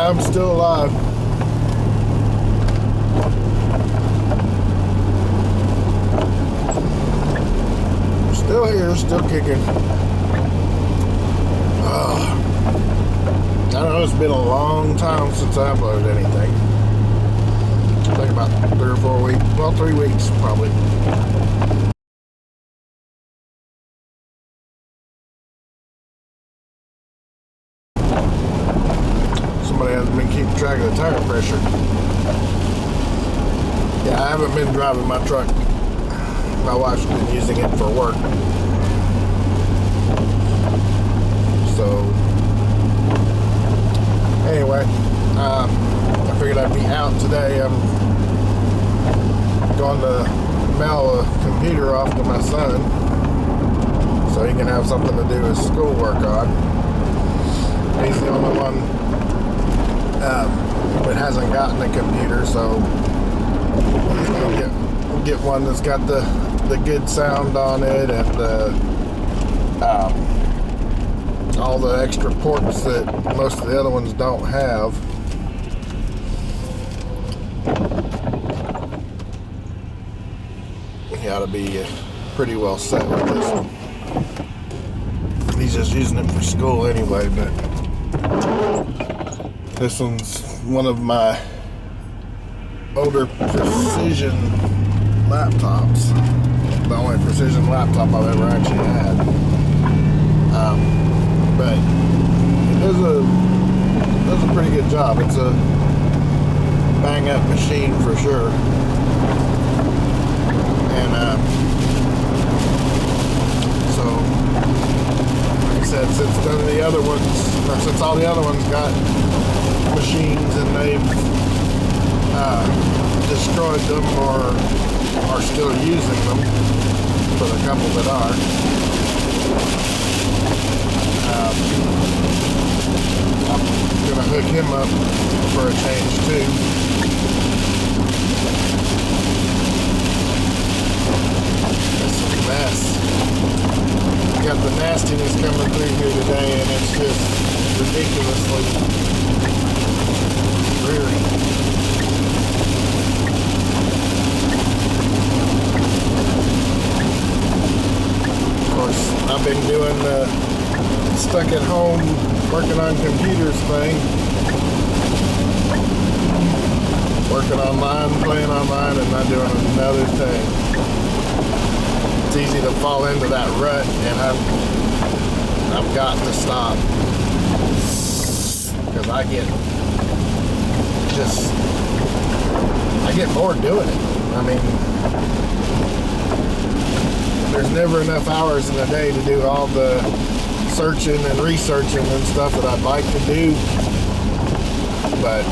Yeah, I'm still alive. Still here, still kicking. I know it's been a long time since I uploaded anything. I think about 3 or 4 weeks. Well, 3 weeks probably. Somebody hasn't been keeping track of the tire pressure. Yeah, I haven't been driving my truck. My wife's been using it for work. So, anyway, I figured I'd be out today. I'm going to mail a computer off to my son so he can have something to do his schoolwork on. He's the only one that hasn't gotten a computer, so he's going to get one that's got the good sound on it and all the extra ports that most of the other ones don't have. He ought to be pretty well set with this one. He's just using it for school anyway, but this one's one of my older Precision laptops. The only Precision laptop I've ever actually had. But it does a pretty good job. It's a bang up machine for sure. And so like I said, since none of the other ones, or since all the other ones got machines and they've destroyed them or are still using them, for the couple that are, I'm gonna hook him up for a change too. It's a mess. Got the nastiness coming through here today, and it's just ridiculously dreary. Of course, I've been doing the stuck at home working on computers thing. Working online, playing online, and not doing another thing. It's easy to fall into that rut, and I've got to stop. Because I get bored doing it. I mean, there's never enough hours in a day to do all the searching and researching and stuff that I'd like to do, but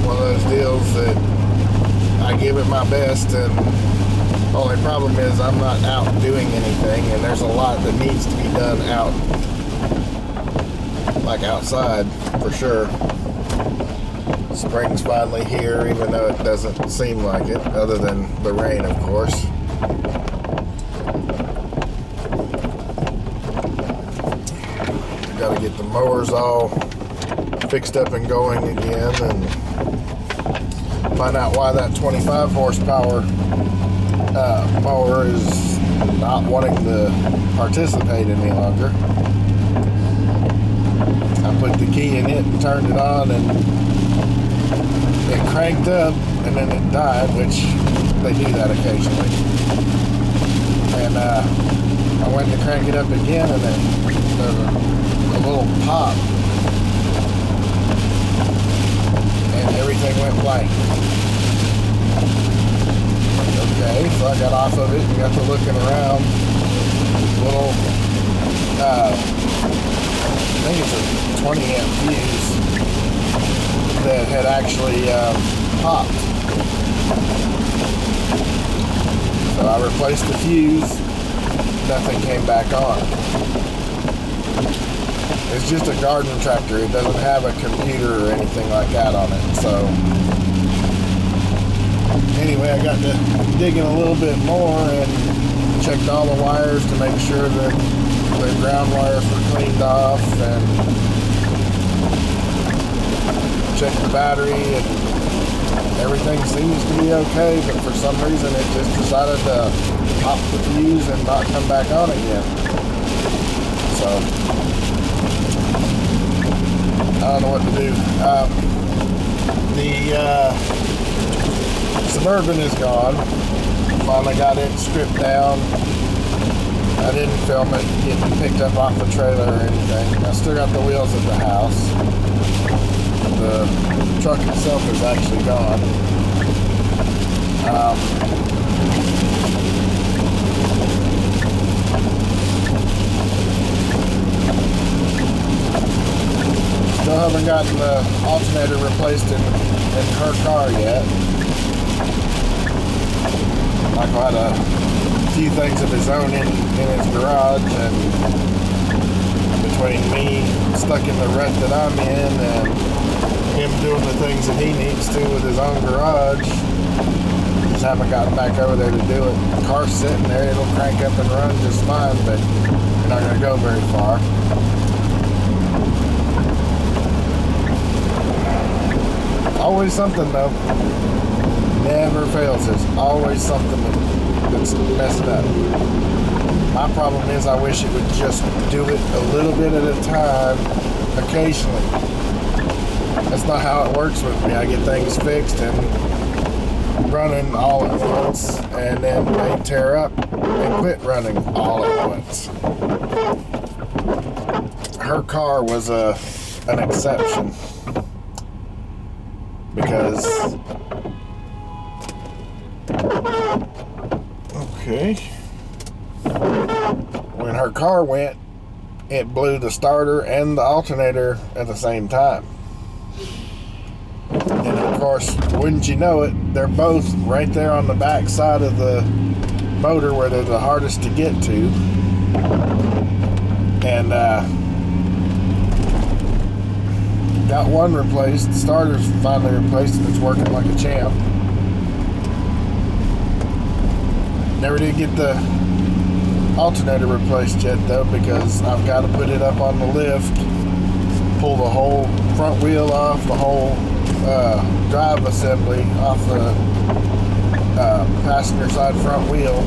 one of those deals that I give it my best, and the only problem is I'm not out doing anything, and there's a lot that needs to be done out, like outside, for sure. Spring's finally here, even though it doesn't seem like it, other than the rain, of course. Got to get the mowers all fixed up and going again, and find out why that 25 horsepower mower is not wanting to participate any longer. I put the key in it and turned it on, and it cranked up, and then it died, which they do that occasionally. And I went to crank it up again, and then there's a little pop, and everything went blank. Okay, so I got off of it and got to looking around. Little, I think it's a 20 amp fuse that had actually popped. So I replaced the fuse, nothing came back on. It's just a garden tractor. It doesn't have a computer or anything like that on it. So anyway, I got to digging a little bit more and checked all the wires to make sure that The ground wires were cleaned off and checked the battery, and everything seems to be okay, but for some reason it just decided to pop the fuse and not come back on again. So I don't know what to do. The Suburban is gone. Finally got it stripped down. I didn't film it getting picked up off the trailer or anything. I still got the wheels at the house. The truck itself is actually gone. Still haven't gotten the alternator replaced in her car yet. Michael had a few things of his own in his garage, and between me stuck in the rut that I'm in and him doing the things that he needs to with his own garage, just haven't gotten back over there to do it. The car's sitting there, it'll crank up and run just fine, but you're not going to go very far. Always something though. Never fails. There's always something that's messing up. My problem is I wish it would just do it a little bit at a time, occasionally. That's not how it works with me. I get things fixed and running all at once, and then they tear up and quit running all at once. Her car was an exception, because when her car went, it blew the starter and the alternator at the same time. And of course, wouldn't you know it, they're both right there on the back side of the motor where they're the hardest to get to. And got one replaced. The starter's finally replaced and it's working like a champ. Never did get the alternator replaced yet though, because I've got to put it up on the lift, pull the whole front wheel off, the whole drive assembly off the passenger side front wheel,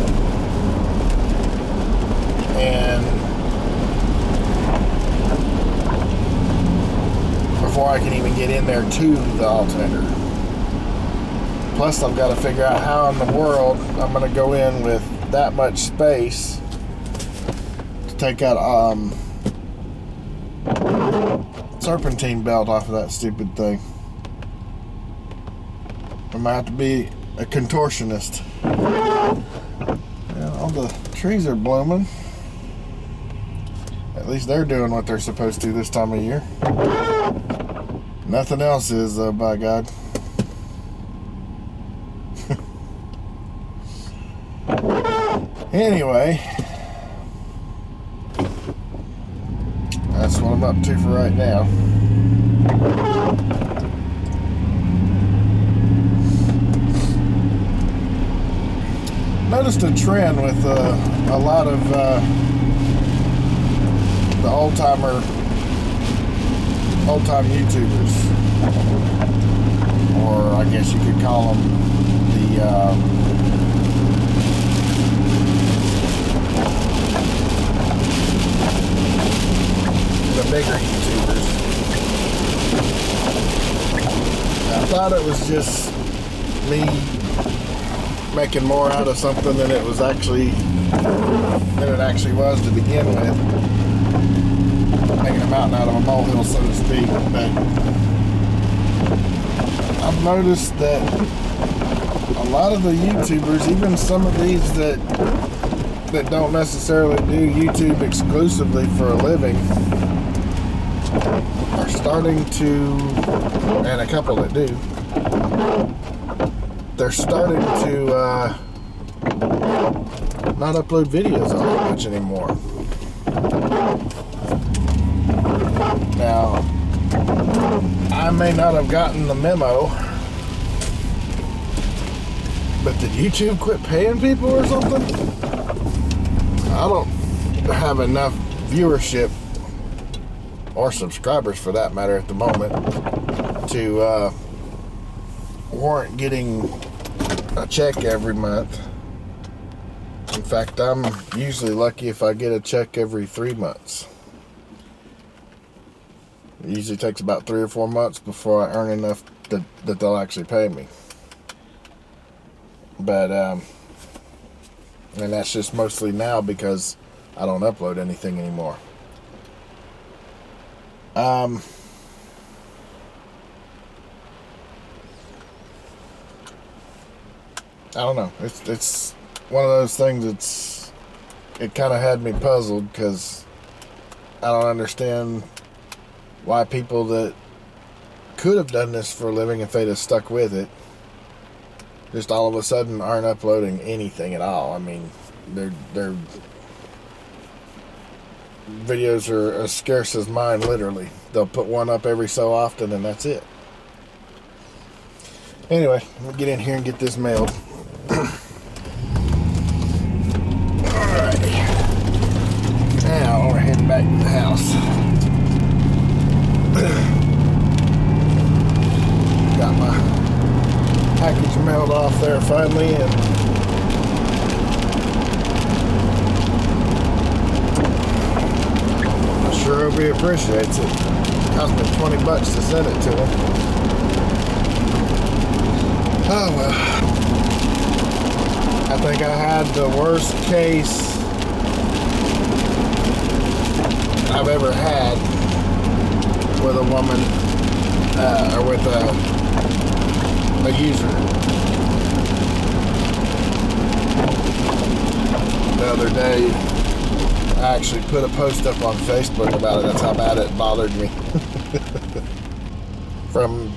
and before I can even get in there to the alternator. Plus I've got to figure out how in the world I'm going to go in with that much space to take that serpentine belt off of that stupid thing. I might have to be a contortionist. Yeah, all the trees are blooming. At least they're doing what they're supposed to this time of year. Nothing else is, though, by God. Anyway, that's what I'm up to for right now. Noticed a trend with a lot of the old-time YouTubers, or I guess you could call them the bigger YouTubers. I thought it was just me making more out of something than it actually was to begin with. Making a mountain out of a molehill, so to speak. But I've noticed that a lot of the YouTubers, even some of these that don't necessarily do YouTube exclusively for a living, are starting to, and a couple that do, they're starting to not upload videos all that much anymore. Now, I may not have gotten the memo, but did YouTube quit paying people or something? I don't have enough viewership or subscribers for that matter at the moment to warrant getting a check every month. In fact, I'm usually lucky if I get a check every 3 months. It usually takes about 3 or 4 months before I earn enough that they'll actually pay me. But and that's just mostly now because I don't upload anything anymore. I don't know. It's one of those things it kind of had me puzzled because I don't understand why people that could have done this for a living, if they'd have stuck with it, just all of a sudden aren't uploading anything at all. I mean, their videos are as scarce as mine, literally. They'll put one up every so often and that's it. Anyway, let me get in here and get this mailed. Alrighty. Now we're heading back to the house. Got my package mailed off there finally, and I sure hope he appreciates it. Cost me $20 to send it to him. Oh well. I think I had the worst case I've ever had with a woman, or with a user. The other day, I actually put a post up on Facebook about it. That's how bad it bothered me. From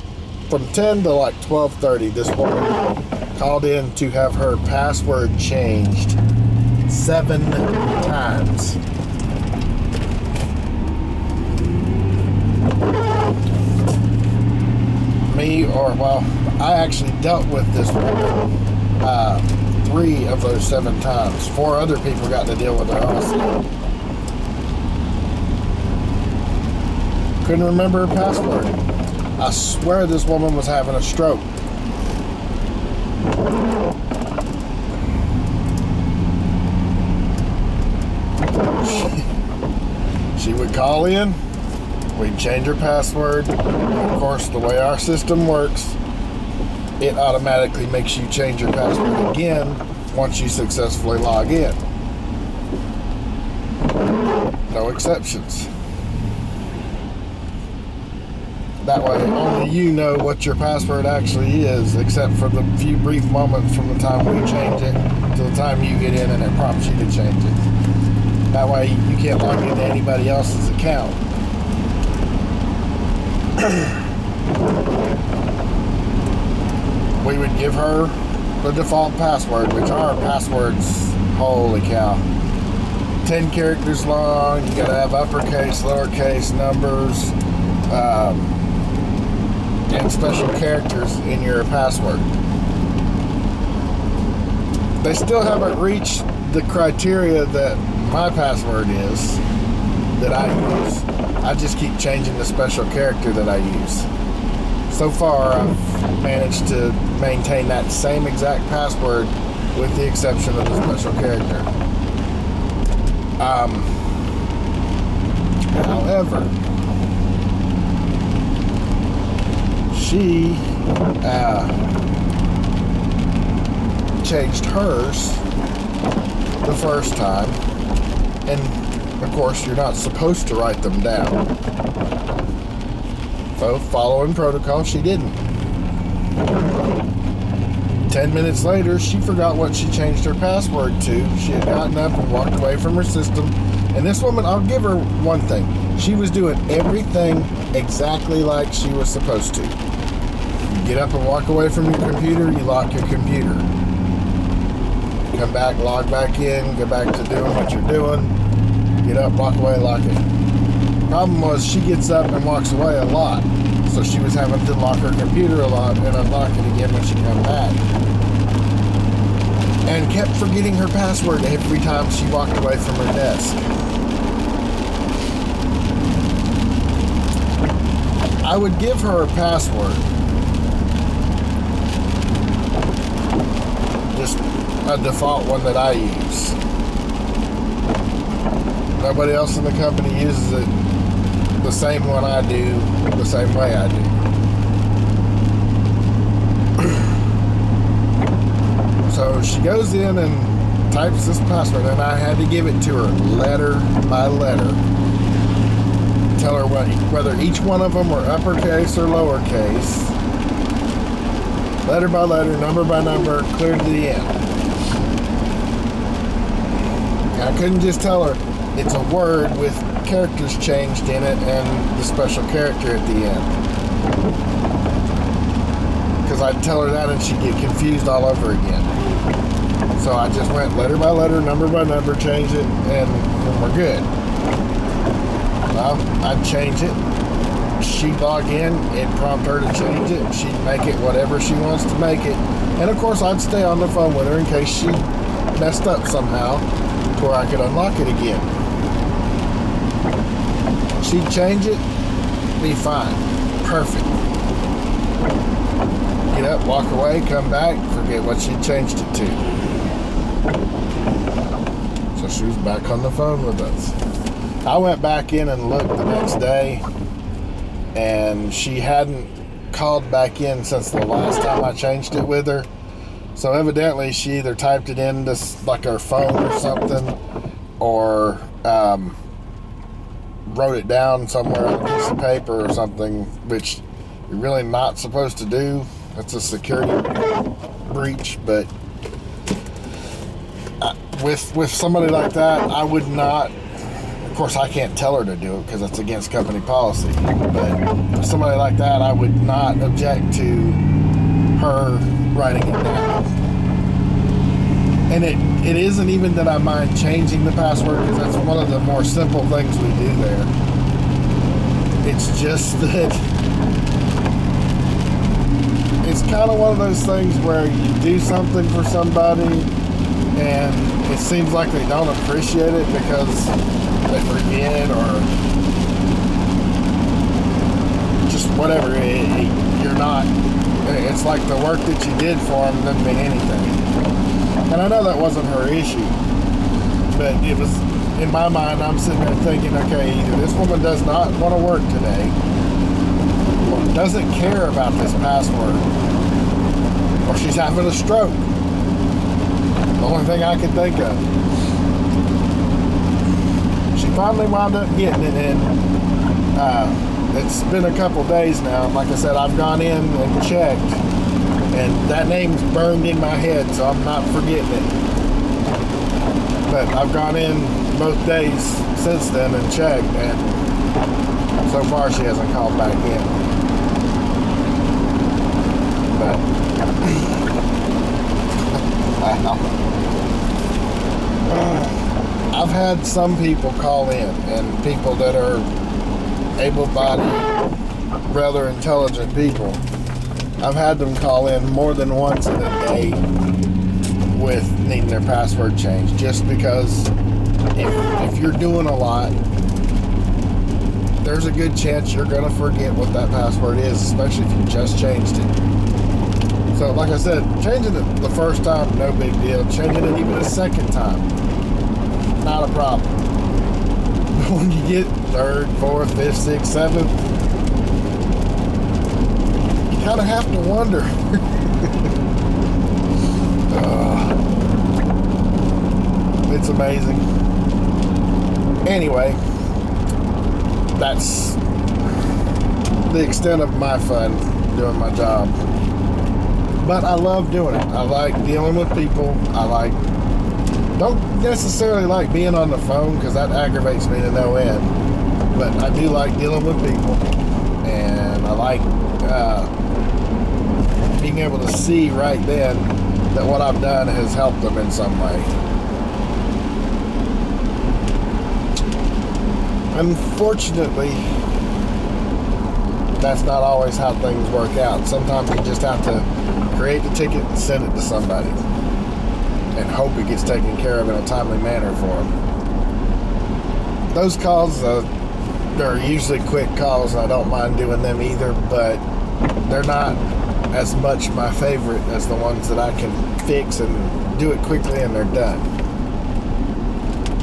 10 to like 12:30, this woman called in to have her password changed 7 times. I actually dealt with this woman 3 of those 7 times. 4 other people got to deal with her also. Couldn't remember her password. I swear this woman was having a stroke. She would call in, we'd change her password, and of course the way our system works, it automatically makes you change your password again once you successfully log in. No exceptions. That way only you know what your password actually is, except for the few brief moments from the time we change it to the time you get in and it prompts you to change it. That way you can't log into anybody else's account. We would give her the default password, which our passwords, holy cow, 10 characters long. You gotta have uppercase, lowercase, numbers, and special characters in your password. They still haven't reached the criteria that my password is, that I use. I just keep changing the special character that I use. So far, I've managed to maintain that same exact password with the exception of the special character. However, she changed hers the first time, and of course you're not supposed to write them down. So following protocol, she didn't. 10 minutes later, she forgot what she changed her password to. She had gotten up and walked away from her system. And this woman, I'll give her one thing. She was doing everything exactly like she was supposed to. You get up and walk away from your computer, you lock your computer. Come back, log back in, go back to doing what you're doing. Get up, walk away, lock it. Problem was, she gets up and walks away a lot. So she was having to lock her computer a lot and unlock it again when she come back. And kept forgetting her password every time she walked away from her desk. I would give her a password. Just a default one that I use. Nobody else in the company uses it the same one I do, the same way I do. So she goes in and types this password, and I had to give it to her letter by letter. Tell her whether each one of them were uppercase or lowercase. Letter by letter, number by number, clear to the end. And I couldn't just tell her it's a word with characters changed in it and the special character at the end. Because I'd tell her that and she'd get confused all over again. So I just went letter by letter, number by number, changed it, and we're good. Well, I'd change it. She'd log in, it'd prompt her to change it. She'd make it whatever she wants to make it. And of course, I'd stay on the phone with her in case she messed up somehow where I could unlock it again. She'd change it, be fine. Perfect. Get up, walk away, come back, forget what she changed it to. So she was back on the phone with us. I went back in and looked the next day, and she hadn't called back in since the last time I changed it with her. So evidently she either typed it into like her phone or something, or wrote it down somewhere on a piece of paper or something, which you're really not supposed to do. That's a security breach. But with somebody like that, I would not. Of course, I can't tell her to do it because it's against company policy. But with somebody like that, I would not object to her writing it down. And it isn't even that I mind changing the password, because that's one of the more simple things we do there. It's just that it's kind of one of those things where you do something for somebody and it seems like they don't appreciate it because they forget or just whatever. You're not, it's like the work that you did for them doesn't mean anything. And I know that wasn't her issue, but it was, in my mind, I'm sitting there thinking, okay, either this woman does not want to work today, or doesn't care about this password, or she's having a stroke. The only thing I could think of. She finally wound up getting it, and it's been a couple days now. Like I said, I've gone in and checked, and that name's burned in my head, so I'm not forgetting it. But I've gone in both days since then and checked, and so far she hasn't called back in. But I've had some people call in, and people that are able-bodied, rather intelligent people. I've had them call in more than once in a day with needing their password changed, just because if you're doing a lot, there's a good chance you're going to forget what that password is, especially if you just changed it. So like I said, changing it the first time, no big deal. Changing it even a second time, not a problem. But when you get third, fourth, fifth, sixth, seventh, you kind of have to wonder. It's amazing. Anyway, that's the extent of my fun doing my job. But I love doing it. I like dealing with people. Don't necessarily like being on the phone because that aggravates me to no end. But I do like dealing with people. And I like being able to see right then that what I've done has helped them in some way. Unfortunately, that's not always how things work out. Sometimes you just have to create the ticket and send it to somebody and hope it gets taken care of in a timely manner for them. Those calls, they're usually quick calls, and I don't mind doing them either, but they're not as much my favorite as the ones that I can fix and do it quickly and they're done.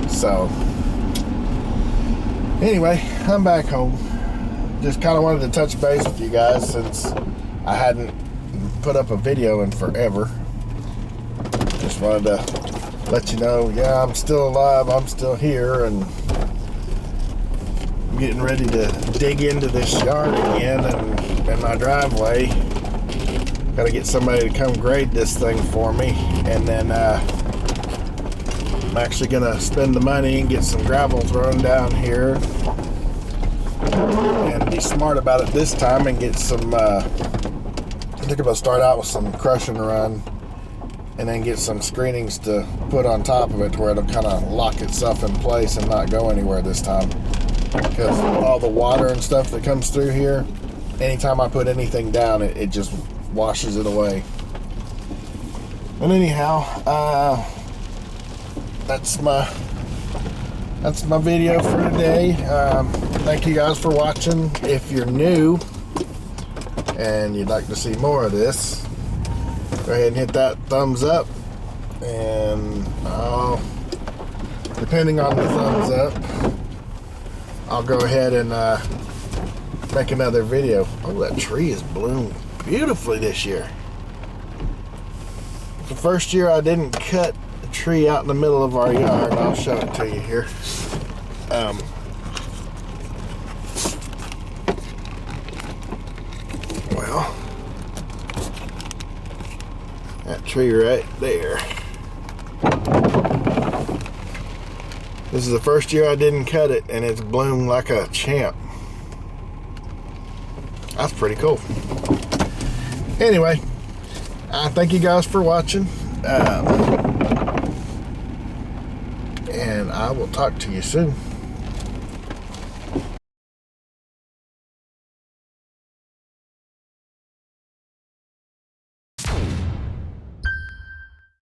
So anyway, I'm back home. Just kind of wanted to touch base with you guys since I hadn't put up a video in forever. Just wanted to let you know, yeah, I'm still alive, I'm still here, and I'm getting ready to dig into this yard again and my driveway. Got to get somebody to come grade this thing for me, and then I'm actually gonna spend the money and get some gravel thrown down here and be smart about it this time and get some I think I'm gonna start out with some crush and run and then get some screenings to put on top of it to where it'll kind of lock itself in place and not go anywhere this time, because all the water and stuff that comes through here, anytime I put anything down, it just washes it away. And anyhow, that's my video for today. Thank you guys for watching. If you're new and you'd like to see more of this, go ahead and hit that thumbs up, and depending on the thumbs up, I'll go ahead and make another video. Oh, that tree is bloomed beautifully this year. The first year I didn't cut a tree out in the middle of our yard. I'll show it to you here. Well, that tree right there. This is the first year I didn't cut it, and it's bloomed like a champ. That's pretty cool. Anyway, thank you guys for watching, and I will talk to you soon.